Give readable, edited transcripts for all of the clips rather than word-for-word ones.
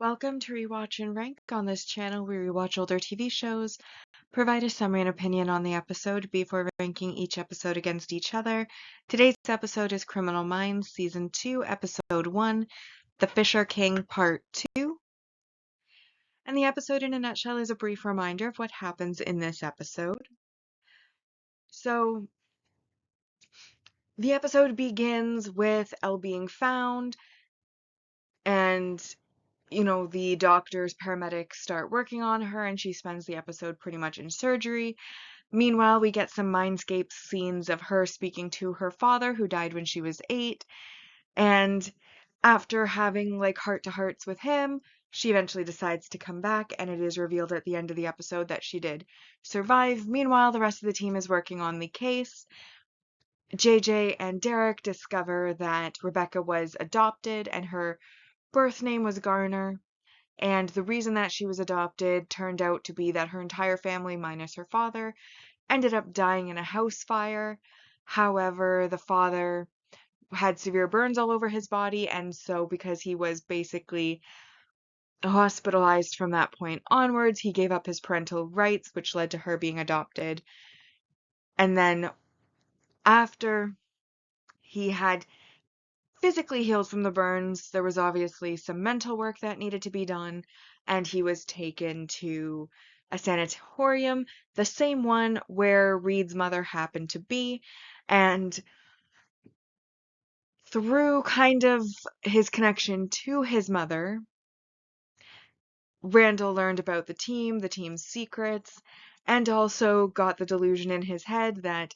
Welcome to Rewatch and Rank. On this channel, we rewatch older TV shows, provide a summary and opinion on the episode before ranking each episode against each other. Today's episode is Criminal Minds Season 2, Episode 1, The Fisher King Part 2. And the episode in a nutshell is a brief reminder of what happens in this episode. So, the episode begins with Elle being found, and the doctors, paramedics start working on her, and she spends the episode pretty much in surgery. Meanwhile, we get some mindscape scenes of her speaking to her father, who died when she was 8, and after having heart-to-hearts with him, she eventually decides to come back, and it is revealed at the end of the episode that she did survive. Meanwhile, the rest of the team is working on the case. JJ and Derek discover that Rebecca was adopted, and her birth name was Garner. And the reason that she was adopted turned out to be that her entire family, minus her father, ended up dying in a house fire. However, the father had severe burns all over his body, and so because he was basically hospitalized from that point onwards, he gave up his parental rights, which led to her being adopted. And then after he had physically healed from the burns, there was obviously some mental work that needed to be done, and he was taken to a sanatorium, the same one where Reed's mother happened to be, and through kind of his connection to his mother, Randall learned about the team's secrets, and also got the delusion in his head that,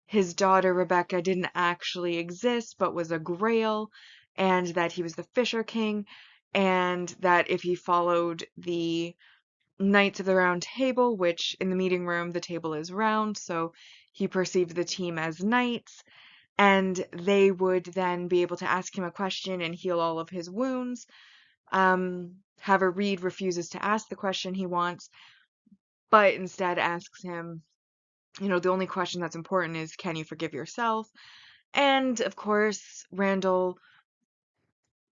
his daughter Rebecca didn't actually exist but was a grail, and that he was the Fisher King, and that if he followed the Knights of the Round Table, which in the meeting room the table is round, so he perceived the team as knights, and they would then be able to ask him a question and heal all of his wounds. However, Reed refuses to ask the question he wants, but instead asks him, the only question that's important is, can you forgive yourself? And, of course, Randall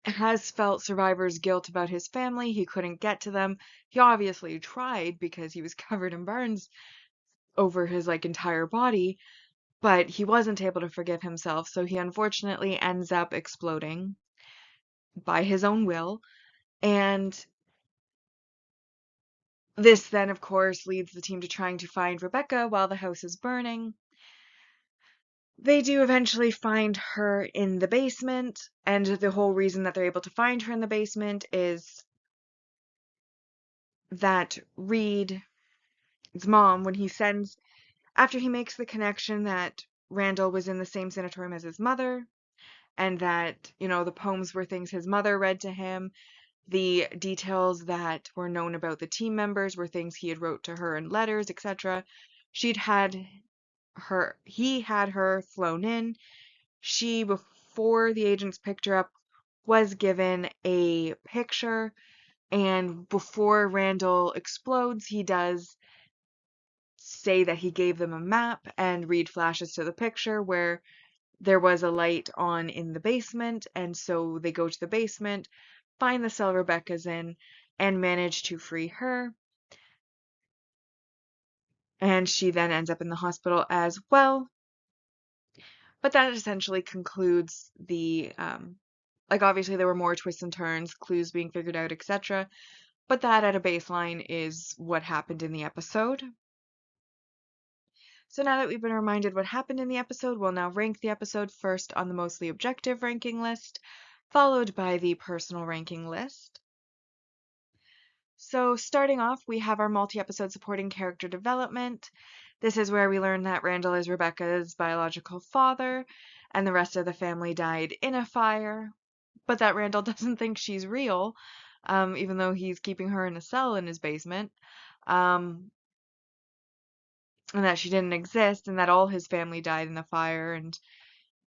has felt survivor's guilt about his family. He couldn't get to them. He obviously tried because he was covered in burns over his, entire body, but he wasn't able to forgive himself, so he unfortunately ends up exploding by his own will. And this then, of course, leads the team to trying to find Rebecca while the house is burning. They do eventually find her in the basement, and the whole reason that they're able to find her in the basement is that Reed's mom, after he makes the connection that Randall was in the same sanatorium as his mother, and that, the poems were things his mother read to him, the details that were known about the team members were things he had wrote to her in letters, etc. He had her flown in. She, before the agents picked her up, was given a picture, and before Randall explodes, he does say that he gave them a map, and Reed flashes to the picture where there was a light on in the basement, and so they go to the basement, find the cell Rebecca's in, and manage to free her. And she then ends up in the hospital as well. But that essentially concludes the, obviously there were more twists and turns, clues being figured out, etc. But that at a baseline is what happened in the episode. So now that we've been reminded what happened in the episode, we'll now rank the episode first on the mostly objective ranking list, followed by the personal ranking list. So starting off, we have our multi-episode supporting character development. This is where we learn that Randall is Rebecca's biological father, and the rest of the family died in a fire, but that Randall doesn't think she's real, even though he's keeping her in a cell in his basement, and that she didn't exist, and that all his family died in the fire, and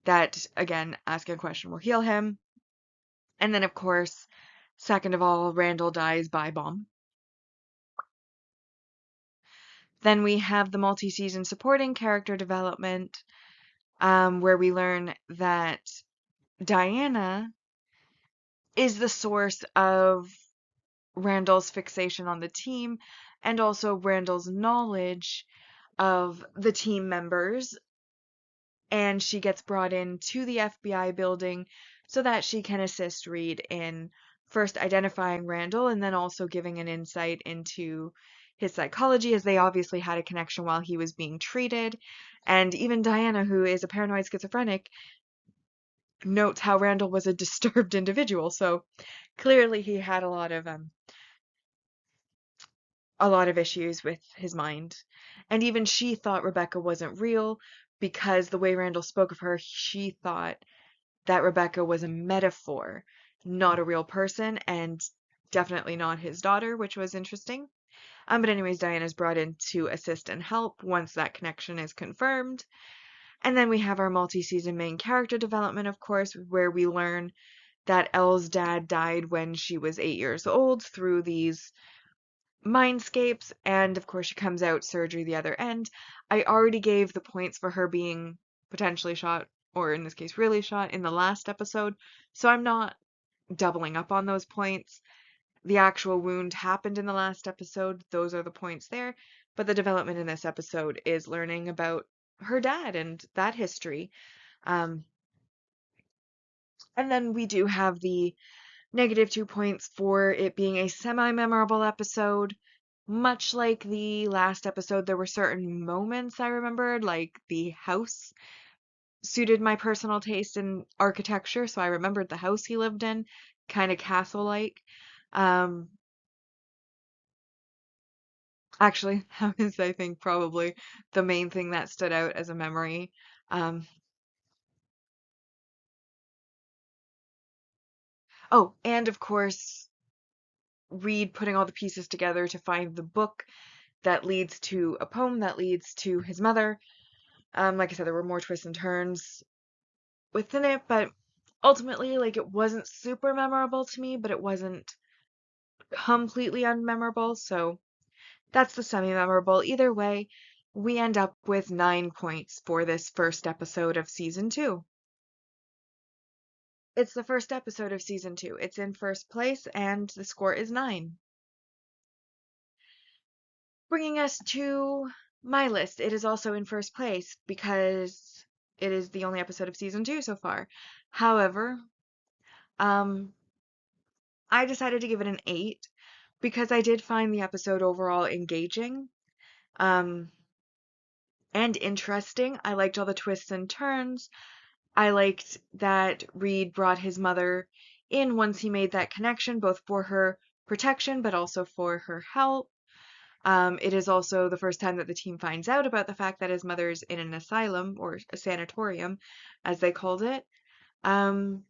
that, again, asking a question will heal him. And then, of course, second of all, Randall dies by bomb. Then we have the multi-season supporting character development, where we learn that Diana is the source of Randall's fixation on the team and also Randall's knowledge of the team members, and she gets brought in to the FBI building so that she can assist Reed in first identifying Randall and then also giving an insight into his psychology, as they obviously had a connection while he was being treated. And even Diana, who is a paranoid schizophrenic, notes how Randall was a disturbed individual. So clearly he had a lot of issues with his mind. And even she thought Rebecca wasn't real because the way Randall spoke of her, she thought that Rebecca was a metaphor, not a real person, and definitely not his daughter, which was interesting. But anyways, Diana's brought in to assist and help once that connection is confirmed. And then we have our multi-season main character development, of course, where we learn that Elle's dad died when she was 8 years old through these mindscapes, and of course she comes out surgery the other end. I already gave the points for her being potentially shot, or in this case really shot, in the last episode, so I'm not doubling up on those points. The actual wound happened in the last episode, those are the points there, but the development in this episode is learning about her dad and that history. Um, and then we do have the -2 points for it being a semi-memorable episode. Much like the last episode, there were certain moments I remembered, like the house suited my personal taste in architecture, so I remembered the house he lived in, kind of castle-like. Um, actually, that was, I think, probably the main thing that stood out as a memory. Um, oh, and of course, Reed putting all the pieces together to find the book that leads to a poem that leads to his mother. Like I said, there were more twists and turns within it, but ultimately, like, it wasn't super memorable to me, but it wasn't completely unmemorable, so that's the semi-memorable. Either way, we end up with 9 points for this first episode of season 2. It's the first episode of season 2. It's in first place, and the score is 9. Bringing us to my list, it is also in first place because it is the only episode of season 2 so far. However, um, I decided to give it an 8 because I did find the episode overall engaging, um, and interesting. I liked all the twists and turns. I liked that Reed brought his mother in once he made that connection, both for her protection but also for her help. It is also the first time that the team finds out about the fact that his mother's in an asylum, or a sanatorium, as they called it. Um,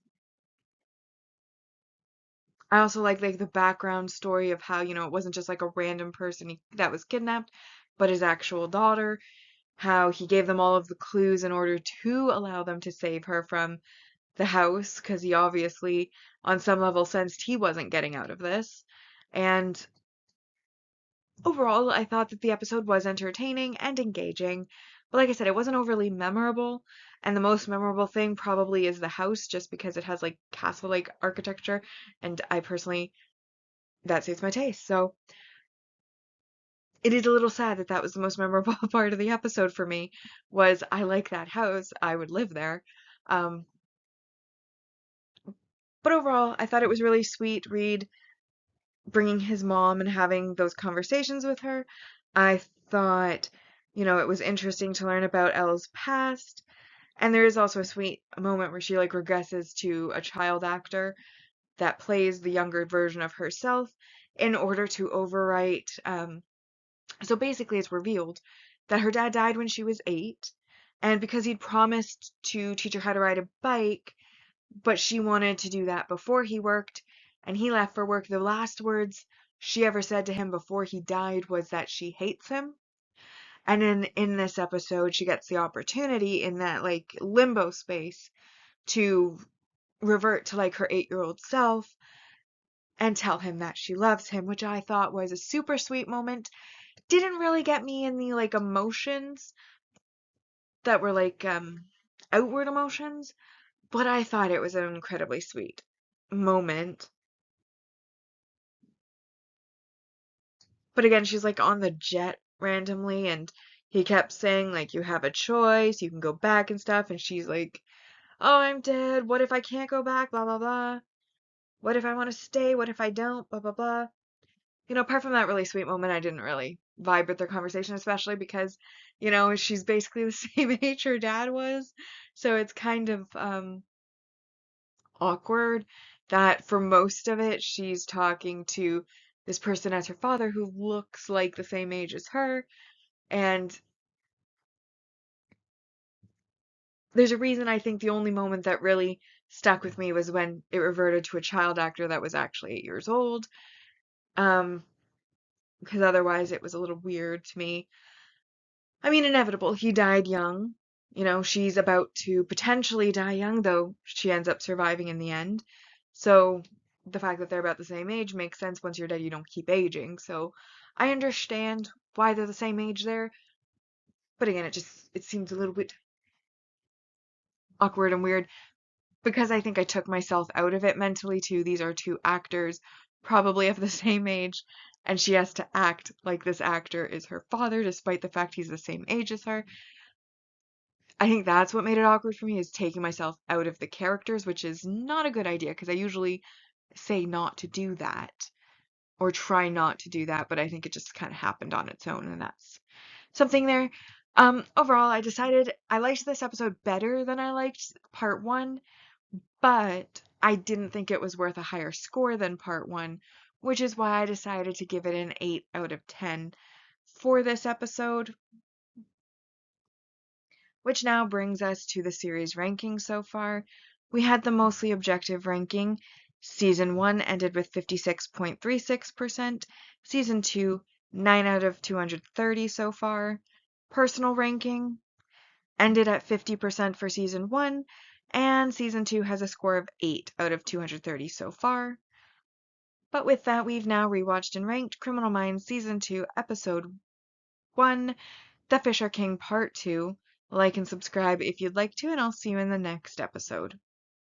I also like the background story of how, it wasn't just like a random person that was kidnapped, but his actual daughter, how he gave them all of the clues in order to allow them to save her from the house, because he obviously, on some level, sensed he wasn't getting out of this. And overall, I thought that the episode was entertaining and engaging, but like I said, it wasn't overly memorable. And the most memorable thing probably is the house, just because it has like castle-like architecture, and I personally, that suits my taste. So it is a little sad that that was the most memorable part of the episode for me, was I like that house, I would live there. Um, but overall, I thought it was really sweet. Reed bringing his mom and having those conversations with her. I thought, it was interesting to learn about Elle's past. And there is also a sweet moment where she like regresses to a child actor that plays the younger version of herself in order to overwrite. So basically, it's revealed that her dad died when she was 8. And because he'd promised to teach her how to ride a bike, but she wanted to do that before he worked, and he left for work. The last words she ever said to him before he died was that she hates him. And in this episode, she gets the opportunity in that like limbo space to revert to like her 8-year-old self and tell him that she loves him, which I thought was a super sweet moment. Didn't really get me in the like emotions that were like outward emotions, but I thought it was incredibly sweet. moment. But again, she's like on the jet randomly, and he kept saying, like, you have a choice, you can go back and stuff. And she's like, oh, I'm dead. What if I can't go back? Blah, blah, blah. What if I want to stay? What if I don't? Blah, blah, blah. Apart from that really sweet moment, I didn't really vibe with their conversation, especially because, she's basically the same age her dad was. So it's kind of awkward that for most of it, she's talking to this person as her father who looks like the same age as her. And there's a reason I think the only moment that really stuck with me was when it reverted to a child actor that was actually 8 years old. Um, because otherwise it was a little weird to me. I mean, inevitable. He died young. She's about to potentially die young, though she ends up surviving in the end. So the fact that they're about the same age makes sense. Once you're dead, you don't keep aging. So I understand why they're the same age there. But again, it seems a little bit awkward and weird because I think I took myself out of it mentally too. These are two actors probably of the same age, and she has to act like this actor is her father despite the fact he's the same age as her. I think that's what made it awkward for me, is taking myself out of the characters, which is not a good idea because I usually say not to do that or try not to do that, but I think it just kind of happened on its own, and that's something there. Overall, I decided I liked this episode better than I liked part one, but I didn't think it was worth a higher score than part one, which is why I decided to give it an 8 out of 10 for this episode. Which now brings us to the series ranking so far. We had the mostly objective ranking. Season 1 ended with 56.36%. Season 2, 9 out of 230 so far. Personal ranking ended at 50% for Season 1, and Season 2 has a score of 8 out of 230 so far. But with that, we've now rewatched and ranked Criminal Minds Season 2, Episode 1, The Fisher King Part 2. Like and subscribe if you'd like to, and I'll see you in the next episode.